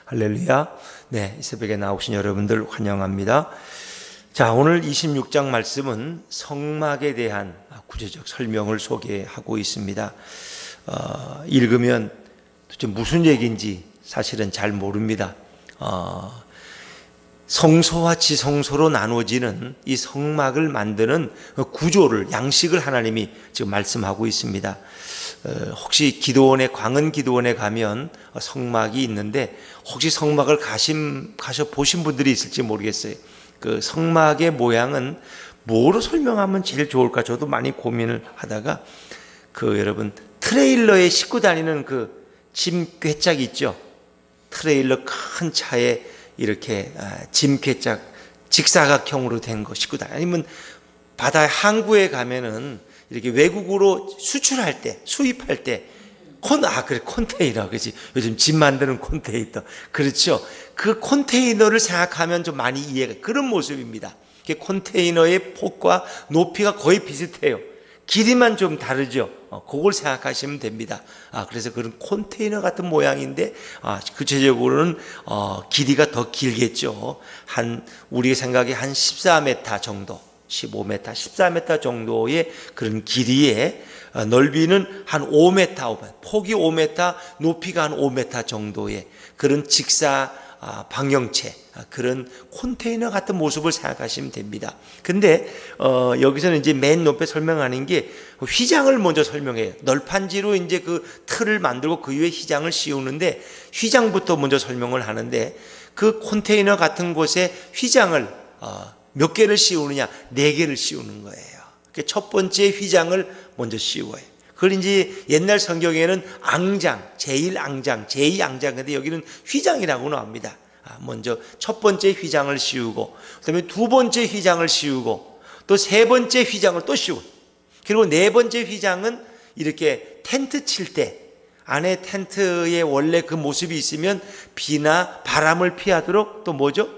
할렐루야. 네, 이 새벽에 나오신 여러분들 환영합니다. 자, 오늘 26장 말씀은 성막에 대한 구체적 설명을 소개하고 있습니다. 읽으면 도대체 무슨 얘기인지 사실은 잘 모릅니다. 성소와 지성소로 나눠지는 이 성막을 만드는 구조를, 양식을 하나님이 지금 말씀하고 있습니다. 혹시 기도원에, 광은 기도원에 가면 성막이 있는데 혹시 성막을 가셔 보신 분들이 있을지 모르겠어요. 그 성막의 모양은 뭐로 설명하면 제일 좋을까 저도 많이 고민을 하다가 여러분 트레일러에 싣고 다니는 그 짐 궤짝 있죠. 트레일러 큰 차에 이렇게 짐 궤짝 직사각형으로 된 거 싣고 다니, 아니면 바다 항구에 가면은 이렇게 외국으로 수출할 때, 수입할 때 그래, 컨테이너, 그렇지. 요즘 짐 만드는 컨테이너, 그렇죠. 그 컨테이너를 생각하면 좀 많이 이해가, 그런 모습입니다. 컨테이너의 폭과 높이가 거의 비슷해요. 길이만 좀 다르죠. 그걸 생각하시면 됩니다. 그래서 그런 컨테이너 같은 모양인데, 구체적으로는 길이가 더 길겠죠. 우리 생각에 한 14m 정도, 15m, 14m 정도의 그런 길이에 넓이는 한 5m, 폭이 5m, 높이가 한 5m 정도의 그런 직사 방형체, 그런 컨테이너 같은 모습을 생각하시면 됩니다. 근데 여기서는 이제 맨 높에 설명하는 게 휘장을 먼저 설명해요. 널판지로 이제 그 틀을 만들고 그 위에 휘장을 씌우는데 휘장부터 먼저 설명을 하는데, 그 컨테이너 같은 곳에 휘장을 몇 개를 씌우느냐? 4개를 씌우는 거예요. 첫 번째 휘장을 먼저 씌워요. 그걸 이제 옛날 성경에는 앙장, 제1앙장, 제2앙장, 근데 여기는 휘장이라고 나옵니다. 먼저 첫 번째 휘장을 씌우고, 그 다음에 두 번째 휘장을 씌우고, 또 세 번째 휘장을 또 씌우고, 그리고 네 번째 휘장은 이렇게 텐트 칠 때, 안에 텐트에 원래 그 모습이 있으면 비나 바람을 피하도록 또 뭐죠?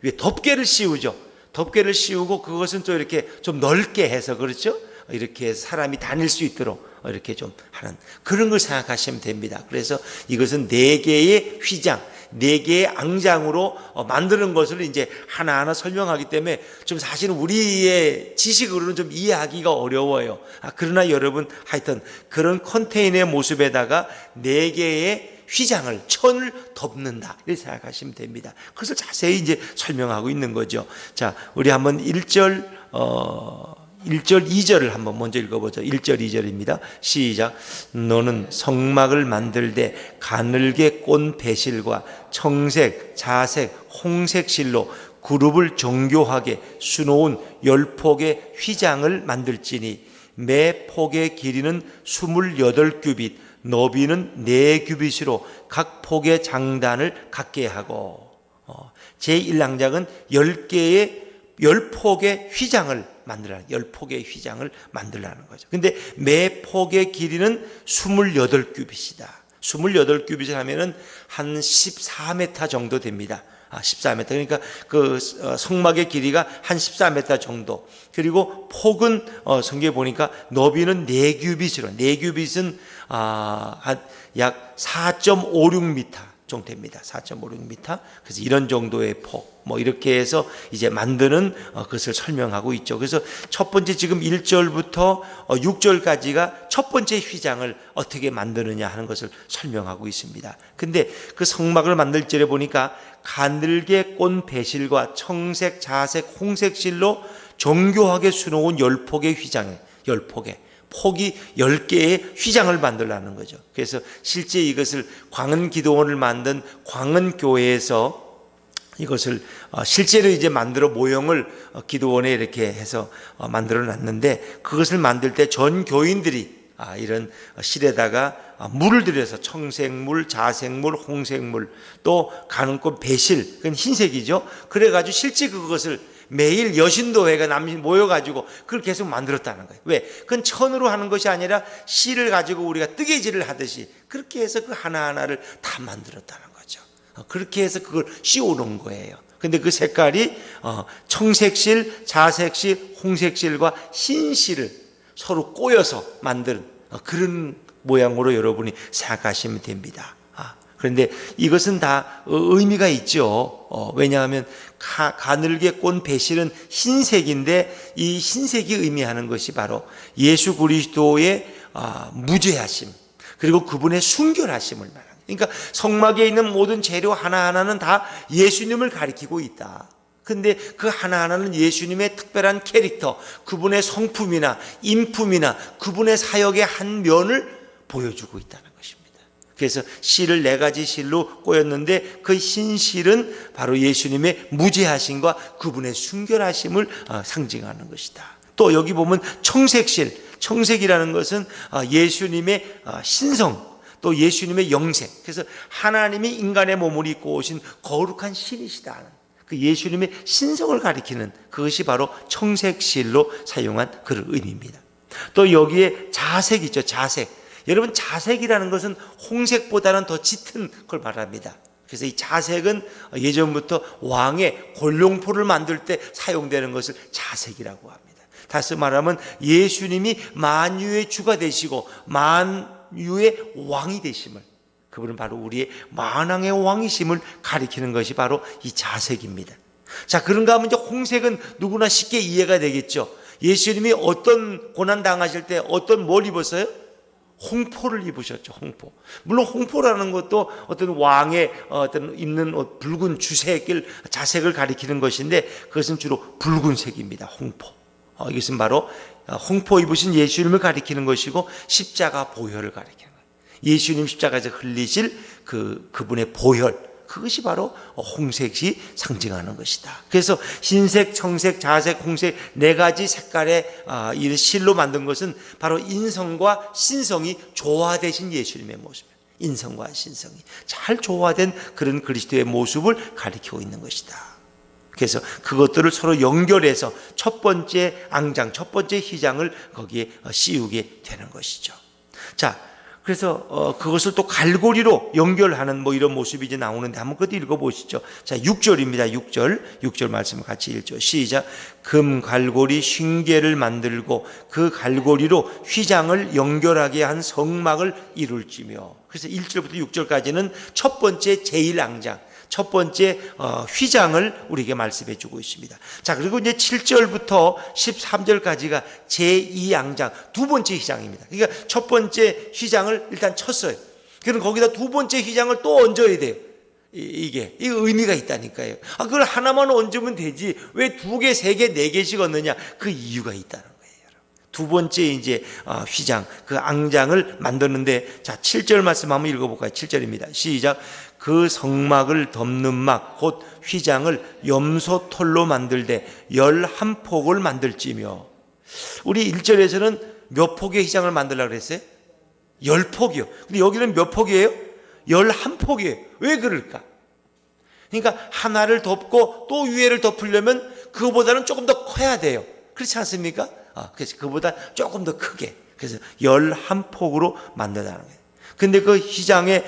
위에 덮개를 씌우죠. 덮개를 씌우고 그것은 또 이렇게 좀 넓게 해서, 그렇죠? 이렇게 사람이 다닐 수 있도록 이렇게 좀 하는 그런 걸 생각하시면 됩니다. 그래서 이것은 4개의 휘장, 4개의 앙장으로 만드는 것을 이제 하나하나 설명하기 때문에 좀 사실은 우리의 지식으로는 좀 이해하기가 어려워요. 그러나 여러분 하여튼 그런 컨테이너의 모습에다가 4개의 휘장을, 천을 덮는다, 이렇게 생각하시면 됩니다. 그것을 자세히 이제 설명하고 있는 거죠. 자, 우리 한번 1절, 2절을 한번 먼저 읽어보죠. 1절, 2절입니다. 시작. 너는 성막을 만들되 가늘게 꼰 배실과 청색, 자색, 홍색 실로 그룹을 정교하게 수놓은 10폭의 휘장을 만들지니 매 폭의 길이는 28규빗, 너비는 4규빗으로 각 폭의 장단을 갖게 하고, 제1앙장은 10폭의 휘장을 만들라는, 10폭의 휘장을 만들라는 거죠. 근데 매 폭의 길이는 28규빗이다. 28규빗을 하면은 한 14m 정도 됩니다. 14m. 그러니까 그 성막의 길이가 한 14m 정도. 그리고 폭은 성경에 보니까 너비는 4규빗으로, 4규빗은 약 4.56m 정도 됩니다. 4.56m. 그래서 이런 정도의 폭, 이렇게 해서 이제 만드는 것을 설명하고 있죠. 그래서 첫 번째 지금 1절부터 6절까지가 첫 번째 휘장을 어떻게 만드느냐 하는 것을 설명하고 있습니다. 근데 그 성막을 만들 절에 보니까 가늘게 꼰 배실과 청색, 자색, 홍색 실로 정교하게 수놓은 10폭의 휘장에, 10폭의 폭이 10개의 휘장을 만들라는 거죠. 그래서 실제 이것을 광은 기도원을 만든 광은교회에서 이것을 실제로 이제 만들어 모형을 기도원에 이렇게 해서 만들어 놨는데, 그것을 만들 때 전 교인들이 이런 실에다가 물을 들여서 청색물, 자색물, 홍색물, 또 가는꽃 배실, 그건 흰색이죠. 그래가지고 실제 그것을 매일 여신도회가 남이 모여가지고 그걸 계속 만들었다는 거예요. 왜? 그건 천으로 하는 것이 아니라 실을 가지고 우리가 뜨개질을 하듯이 그렇게 해서 그 하나하나를 다 만들었다는 거죠. 그렇게 해서 그걸 씌워놓은 거예요. 근데 그 색깔이 청색실, 자색실, 홍색실과 흰실을 서로 꼬여서 만든 그런 모양으로 여러분이 생각하시면 됩니다. 그런데 이것은 다 의미가 있죠. 왜냐하면 가늘게 꼰 배실은 흰색인데 이 흰색이 의미하는 것이 바로 예수 그리스도의 무죄하심, 그리고 그분의 순결하심을 말합니다. 그러니까 성막에 있는 모든 재료 하나하나는 다 예수님을 가리키고 있다. 근데 그 하나하나는 예수님의 특별한 캐릭터, 그분의 성품이나 인품이나 그분의 사역의 한 면을 보여주고 있다는 것입니다. 그래서 실을 4가지 실로 꼬였는데 그 흰 실은 바로 예수님의 무죄하심과 그분의 순결하심을 상징하는 것이다. 또 여기 보면 청색실, 청색이라는 것은 예수님의 신성, 또 예수님의 영생, 그래서 하나님이 인간의 몸을 입고 오신 거룩한 신이시다, 그 예수님의 신성을 가리키는 그것이 바로 청색실로 사용한 그런 의미입니다. 또 여기에 자색 있죠. 자색. 여러분, 자색이라는 것은 홍색보다는 더 짙은 걸 말합니다. 그래서 이 자색은 예전부터 왕의 골룡포를 만들 때 사용되는 것을 자색이라고 합니다. 다시 말하면 예수님이 만유의 주가 되시고 만유의 왕이 되심을, 그분은 바로 우리의 만왕의 왕이심을 가리키는 것이 바로 이 자색입니다. 자, 그런가 하면 이제 홍색은 누구나 쉽게 이해가 되겠죠. 예수님이 어떤 고난 당하실 때 어떤 뭘 입었어요? 홍포를 입으셨죠. 홍포. 물론 홍포라는 것도 어떤 왕의 어떤 입는 붉은 주색을, 자색을 가리키는 것인데 그것은 주로 붉은색입니다. 홍포. 이것은 바로 홍포 입으신 예수님을 가리키는 것이고 십자가 보혈을 가리키는 거예요. 예수님 십자가에서 흘리실 그분의 보혈, 그것이 바로 홍색이 상징하는 것이다. 그래서 흰색, 청색, 자색, 홍색 4가지 색깔의 이 실로 만든 것은 바로 인성과 신성이 조화되신 예수님의 모습이에요. 인성과 신성이 잘 조화된 그런 그리스도의 모습을 가리키고 있는 것이다. 그래서 그것들을 서로 연결해서 첫 번째 앙장, 첫 번째 휘장을 거기에 씌우게 되는 것이죠. 자, 그래서 그것을 또 갈고리로 연결하는 이런 모습이 이제 나오는데 한번 그것도 읽어보시죠. 자, 6절입니다. 6절 말씀을 같이 읽죠. 시작. 금 갈고리 50개를 만들고 그 갈고리로 휘장을 연결하게 한 성막을 이룰지며. 그래서 1절부터 6절까지는 첫 번째 제1앙장, 첫 번째 휘장을 우리에게 말씀해 주고 있습니다. 자, 그리고 이제 7절부터 13절까지가 제2앙장, 두 번째 휘장입니다. 그러니까 첫 번째 휘장을 일단 쳤어요. 그럼 거기다 두 번째 휘장을 또 얹어야 돼요. 이게 의미가 있다니까요. 그걸 하나만 얹으면 되지 왜 2개, 3개, 4개씩 얹느냐? 그 이유가 있다는 거예요. 두 번째 이제 휘장, 그 앙장을 만드는데, 자, 7절 말씀 한번 읽어볼까요? 7절입니다. 시작. 그 성막을 덮는 막 곧 휘장을 염소털로 만들되 11폭을 만들지며. 우리 1절에서는 몇 폭의 휘장을 만들려고 그랬어요? 10폭이요. 근데 여기는 몇 폭이에요? 11폭이에요. 왜 그럴까? 그러니까 하나를 덮고 또 위에를 덮으려면 그거보다는 조금 더 커야 돼요. 그렇지 않습니까? 그래서 그보다 조금 더 크게. 그래서 11폭으로 만든다는 거예요. 근데 그 휘장의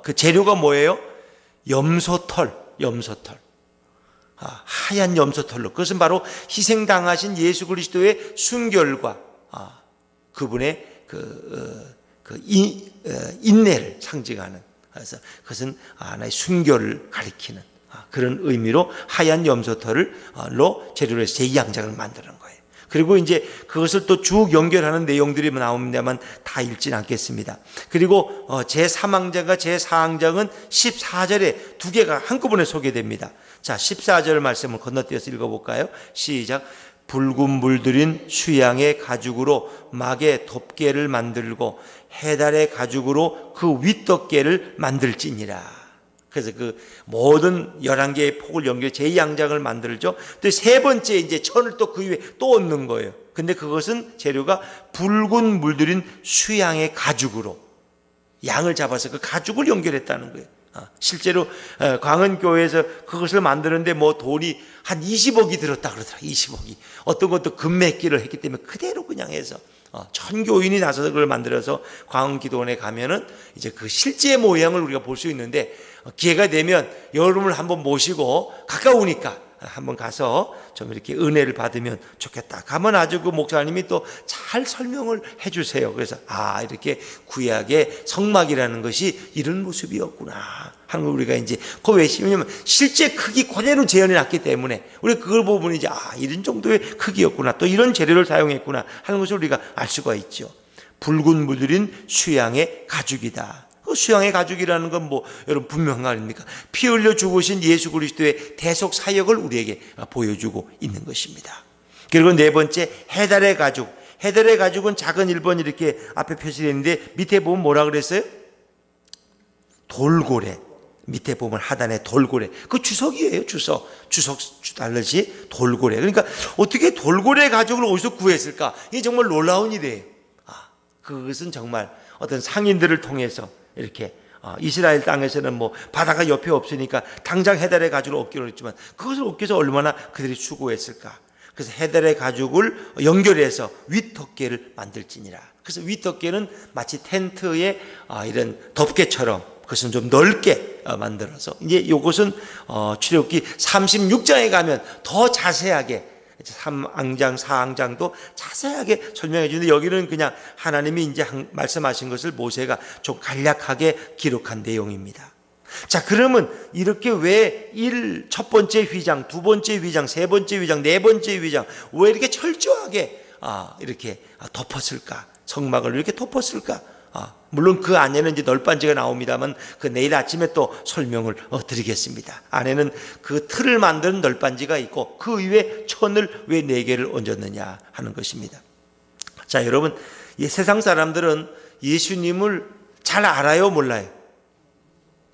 그 재료가 뭐예요? 염소털. 하얀 염소털로. 그것은 바로 희생당하신 예수 그리스도의 순결과 그분의 인내를 상징하는, 그래서 그것은 하나의 순결을 가리키는 그런 의미로 하얀 염소털로 재료로 해서 제2앙장을 만드는 거예요. 그리고 이제 그것을 또 쭉 연결하는 내용들이 나옵니다만 다 읽지는 않겠습니다. 그리고 제3앙장과 제4앙장은 14절에 2개가 한꺼번에 소개됩니다. 자, 14절 말씀을 건너뛰어서 읽어볼까요? 시작. 붉은 물들인 수양의 가죽으로 막의 덮개를 만들고 해달의 가죽으로 그 윗덮개를 만들지니라. 그래서 그 모든 11개의 폭을 연결 제2앙장을 만들죠. 또 세 번째 이제 천을 또 그 위에 또 얹는 거예요. 근데 그것은 재료가 붉은 물들인 수양의 가죽으로 양을 잡아서 그 가죽을 연결했다는 거예요. 실제로 광은교회에서 그것을 만드는데 돈이 한 20억이 들었다 그러더라고요. 20억이. 어떤 것도 금매기를 했기 때문에 그대로 그냥 해서 전 교인이 나서서 그걸 만들어서 광은기도원에 가면은 이제 그 실제 모양을 우리가 볼 수 있는데, 기회가 되면 여러분을 한번 모시고 가까우니까 한번 가서 좀 이렇게 은혜를 받으면 좋겠다. 가면 아주 그 목사님이 또 잘 설명을 해주세요. 그래서 이렇게 구약의 성막이라는 것이 이런 모습이었구나 하는 걸 우리가 이제 그 왜냐면 실제 크기 그대로 재현해 놨기 때문에 우리 그걸 보면 이제 이런 정도의 크기였구나, 또 이런 재료를 사용했구나 하는 것을 우리가 알 수가 있죠. 붉은 물들인 수양의 가죽이다. 그 수양의 가죽이라는 건 여러분 분명한 거 아닙니까? 피 흘려 죽으신 예수 그리스도의 대속 사역을 우리에게 보여주고 있는 것입니다. 그리고 네 번째, 해달의 가죽. 해달의 가죽은 작은 1번 이렇게 앞에 표시되어 있는데 밑에 보면 뭐라 그랬어요? 돌고래. 밑에 보면 하단에 돌고래. 그 주석이에요. 주석 달듯이 돌고래. 그러니까 어떻게 돌고래 가죽을 어디서 구했을까? 이게 정말 놀라운 일이에요. 그것은 정말 어떤 상인들을 통해서 이렇게 이스라엘 땅에서는 바다가 옆에 없으니까 당장 해달의 가죽을 얻기로 했지만 그것을 얻기 위해서 얼마나 그들이 수고했을까. 그래서 해달의 가죽을 연결해서 윗덮개를 만들지니라. 그래서 윗덮개는 마치 텐트의 이런 덮개처럼 그것은 좀 넓게 만들어서, 이제 이것은 출애굽기 36장에 가면 더 자세하게 3장, 4장도 자세하게 설명해 주는데 여기는 그냥 하나님이 이제 말씀하신 것을 모세가 좀 간략하게 기록한 내용입니다. 자, 그러면 이렇게 왜 첫 번째 휘장, 두 번째 휘장, 세 번째 휘장, 네 번째 휘장 왜 이렇게 철저하게 이렇게 덮었을까? 성막을 이렇게 덮었을까? 물론 그 안에는 이제 널빤지가 나옵니다만 그 내일 아침에 또 설명을 드리겠습니다. 안에는 그 틀을 만드는 널빤지가 있고 그 위에 천을 왜 4개를 얹었느냐 하는 것입니다. 자, 여러분, 이 세상 사람들은 예수님을 잘 알아요, 몰라요?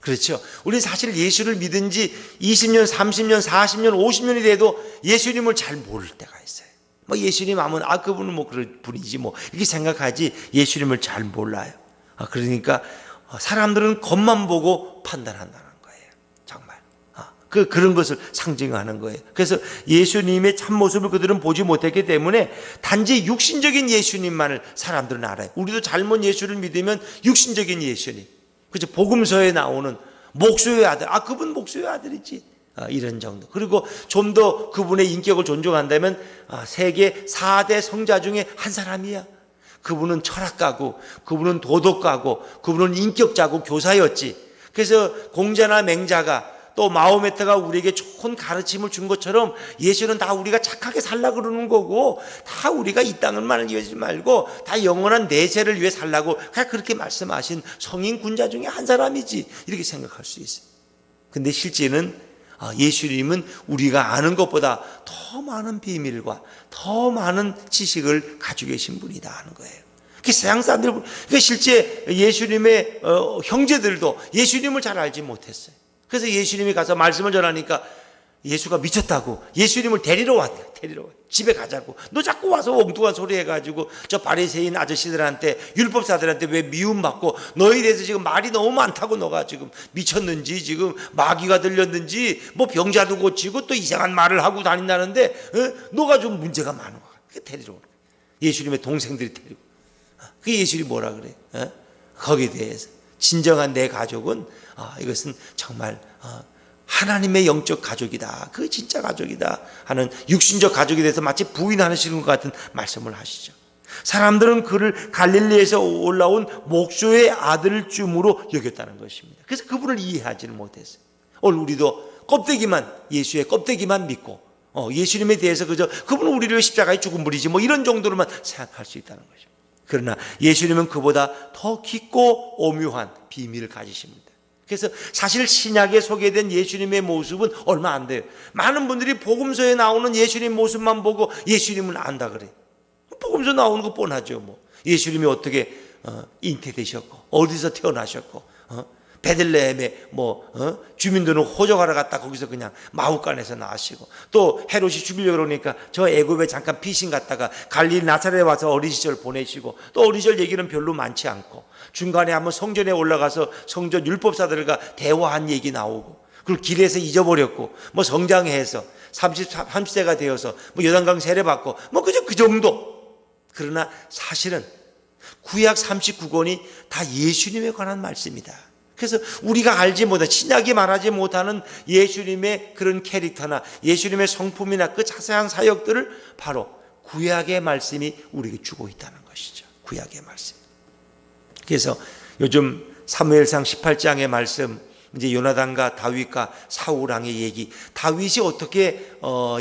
그렇죠. 우리 사실 예수를 믿은 지 20년, 30년, 40년, 50년이 돼도 예수님을 잘 모를 때가 있어요. 예수님 하면 그분은 그런 분이지 이렇게 생각하지 예수님을 잘 몰라요. 그러니까 사람들은 겉만 보고 판단한다는 거예요. 정말 그런 것을 상징하는 거예요. 그래서 예수님의 참모습을 그들은 보지 못했기 때문에 단지 육신적인 예수님만을 사람들은 알아요. 우리도 잘못 예수를 믿으면 육신적인 예수님, 그렇죠? 복음서에 나오는 목수의 아들, 그분 목수의 아들이지, 이런 정도. 그리고 좀 더 그분의 인격을 존중한다면 세계 4대 성자 중에 한 사람이야. 그분은 철학가고, 그분은 도덕가고, 그분은 인격자고 교사였지. 그래서 공자나 맹자가 또 마호메트가 우리에게 좋은 가르침을 준 것처럼 예수는 다 우리가 착하게 살라 그러는 거고, 다 우리가 이 땅을만 위하지 말고 다 영원한 내세를 위해 살라고 그렇게 말씀하신 성인 군자 중에 한 사람이지, 이렇게 생각할 수 있어요. 근데 실제는 예수님은 우리가 아는 것보다 더 많은 비밀과 더 많은 지식을 가지고 계신 분이다 하는 거예요. 그 세상 사람들, 그러니까 실제 예수님의 형제들도 예수님을 잘 알지 못했어요. 그래서 예수님이 가서 말씀을 전하니까 예수가 미쳤다고 예수님을 데리러 왔대요. 집에 가자고. 너 자꾸 와서 엉뚱한 소리 해가지고 저 바리새인 아저씨들한테, 율법사들한테 왜 미움받고, 너에 대해서 지금 말이 너무 많다고, 너가 지금 미쳤는지, 지금 마귀가 들렸는지, 병자도 고치고 또 이상한 말을 하고 다닌다는데 너가 좀 문제가 많은 거야. 데리러 오는 거야. 예수님의 동생들이 데리고. 그게 예수님이 뭐라 그래? 거기에 대해서 진정한 내 가족은 이것은 정말 하나님의 영적 가족이다, 그 진짜 가족이다 하는 육신적 가족에 대해서 마치 부인하시는 것 같은 말씀을 하시죠. 사람들은 그를 갈릴리에서 올라온 목수의 아들쯤으로 여겼다는 것입니다. 그래서 그분을 이해하지는 못했어요. 오늘 우리도 껍데기만, 예수의 껍데기만 믿고 예수님에 대해서 그저 그분은 우리를 위해 십자가에 죽은 분이지 이런 정도로만 생각할 수 있다는 것입니다. 그러나 예수님은 그보다 더 깊고 오묘한 비밀을 가지십니다. 그래서 사실 신약에 소개된 예수님의 모습은 얼마 안 돼요. 많은 분들이 복음서에 나오는 예수님 모습만 보고 예수님을 안다 그래요. 복음서 나오는 거 뻔하죠. 예수님이 어떻게 잉태되셨고, 어디서 태어나셨고, 베들레헴에 주민들은 호적하러 갔다 거기서 그냥 마हु간에서 나시고, 또 헤롯이 죽이려고 그러니까 저 애굽에 잠깐 피신 갔다가 갈릴리 나사렛에 와서 어린 시절 보내시고, 또 어린 시절 얘기는 별로 많지 않고, 중간에 한번 성전에 올라가서 성전 율법사들과 대화한 얘기 나오고, 그리고 길에서 잊어버렸고, 성장해서 30세가 되어서 요단강 세례받고, 그저 그 정도. 그러나 사실은 구약 39권이 다 예수님에 관한 말씀이다. 그래서 우리가 알지 못한, 신약이 말하지 못하는 예수님의 그런 캐릭터나 예수님의 성품이나 그 자세한 사역들을 바로 구약의 말씀이 우리에게 주고 있다는 것이죠. 구약의 말씀. 그래서 요즘 사무엘상 18장의 말씀, 이제 요나단과 다윗과 사울 왕의 얘기, 다윗이 어떻게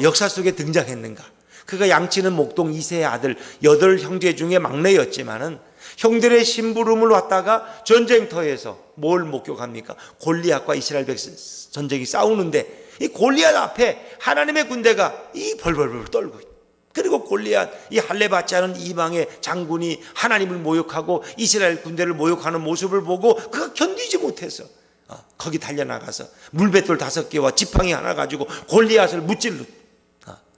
역사 속에 등장했는가. 그가 양치는 목동 이세의 아들, 8형제 중에 막내였지만은 형들의 심부름을 왔다가 전쟁터에서 뭘 목격합니까? 골리앗과 이스라엘 백성 전쟁이 싸우는데 이 골리앗 앞에 하나님의 군대가 이 벌벌벌 떨고 있다. 그리고 골리앗, 이 할례 받지 않은 이방의 장군이 하나님을 모욕하고 이스라엘 군대를 모욕하는 모습을 보고 그가 견디지 못해서 거기 달려나가서 물맷돌 5개와 지팡이 하나 가지고 골리앗을 무찔러.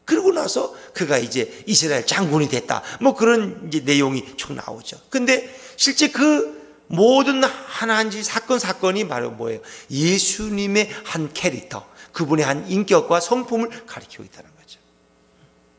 그러고 나서 그가 이제 이스라엘 장군이 됐다. 뭐 그런 이제 내용이 쭉 나오죠. 근데 실제 그 모든 하나한지 사건이 바로 뭐예요? 예수님의 한 캐릭터, 그분의 한 인격과 성품을 가리키고 있다는 거죠.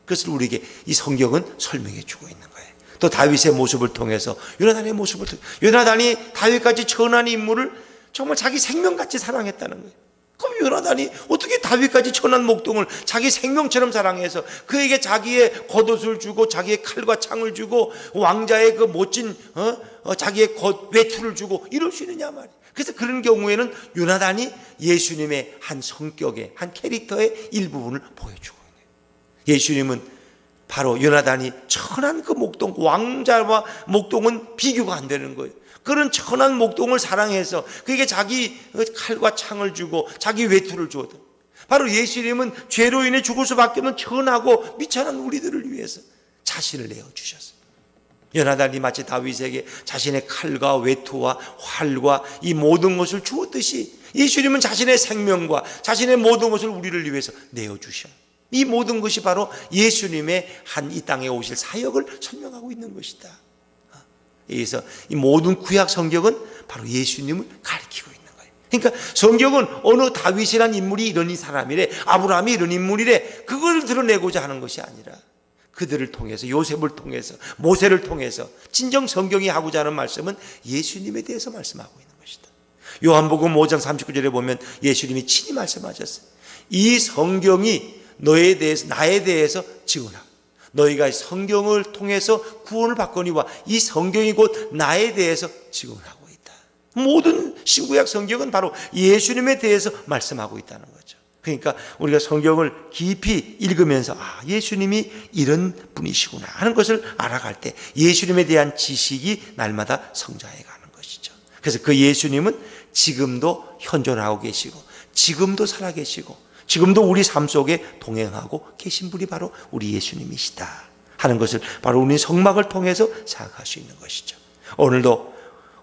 그것을 우리에게 이 성경은 설명해 주고 있는 거예요. 또 다윗의 모습을 통해서, 요나단의 모습을 통해서, 요나단이 다윗같이 천한 인물을 정말 자기 생명같이 사랑했다는 거예요. 그럼 요나단이 어떻게 다윗까지 천한 목동을 자기 생명처럼 사랑해서 그에게 자기의 겉옷을 주고 자기의 칼과 창을 주고 왕자의 그 멋진 자기의 외투를 주고 이럴 수 있느냐 말이에요. 그래서 그런 경우에는 요나단이 예수님의 한 성격의 한 캐릭터의 일부분을 보여주고 있는 거예요. 예수님은 바로 요나단이 천한 그 목동, 왕자와 목동은 비교가 안 되는 거예요. 그런 천한 목동을 사랑해서 그에게 자기 칼과 창을 주고 자기 외투를 주었다. 바로 예수님은 죄로 인해 죽을 수밖에 없는 천하고 미천한 우리들을 위해서 자신을 내어주셨어요. 요나단이 마치 다윗에게 자신의 칼과 외투와 활과 이 모든 것을 주었듯이 예수님은 자신의 생명과 자신의 모든 것을 우리를 위해서 내어주셔요. 이 모든 것이 바로 예수님의 한 이 땅에 오실 사역을 설명하고 있는 것이다. 그래서 이 모든 구약 성경은 바로 예수님을 가리키고 있는 거예요. 그러니까 성경은 어느 다윗이라는 인물이 이런 사람이래, 아브라함이 이런 인물이래, 그걸 드러내고자 하는 것이 아니라 그들을 통해서, 요셉을 통해서, 모세를 통해서 진정 성경이 하고자 하는 말씀은 예수님에 대해서 말씀하고 있는 것이다. 요한복음 5장 39절에 보면 예수님이 친히 말씀하셨어요. 이 성경이 너에 대해서, 나에 대해서 증언하고, 너희가 성경을 통해서 구원을 받거니와 이 성경이 곧 나에 대해서 증언하고 있다. 모든 신구약 성경은 바로 예수님에 대해서 말씀하고 있다는 거죠. 그러니까 우리가 성경을 깊이 읽으면서 예수님이 이런 분이시구나 하는 것을 알아갈 때 예수님에 대한 지식이 날마다 성장해 가는 것이죠. 그래서 그 예수님은 지금도 현존하고 계시고 지금도 살아계시고 지금도 우리 삶 속에 동행하고 계신 분이 바로 우리 예수님이시다 하는 것을 바로 우리 성막을 통해서 생각할 수 있는 것이죠. 오늘도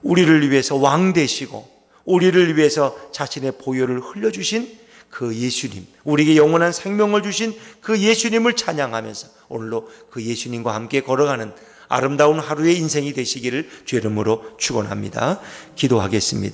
우리를 위해서 왕 되시고 우리를 위해서 자신의 보혈을 흘려주신 그 예수님, 우리에게 영원한 생명을 주신 그 예수님을 찬양하면서 오늘도 그 예수님과 함께 걸어가는 아름다운 하루의 인생이 되시기를 주의 이름으로 축원합니다. 기도하겠습니다.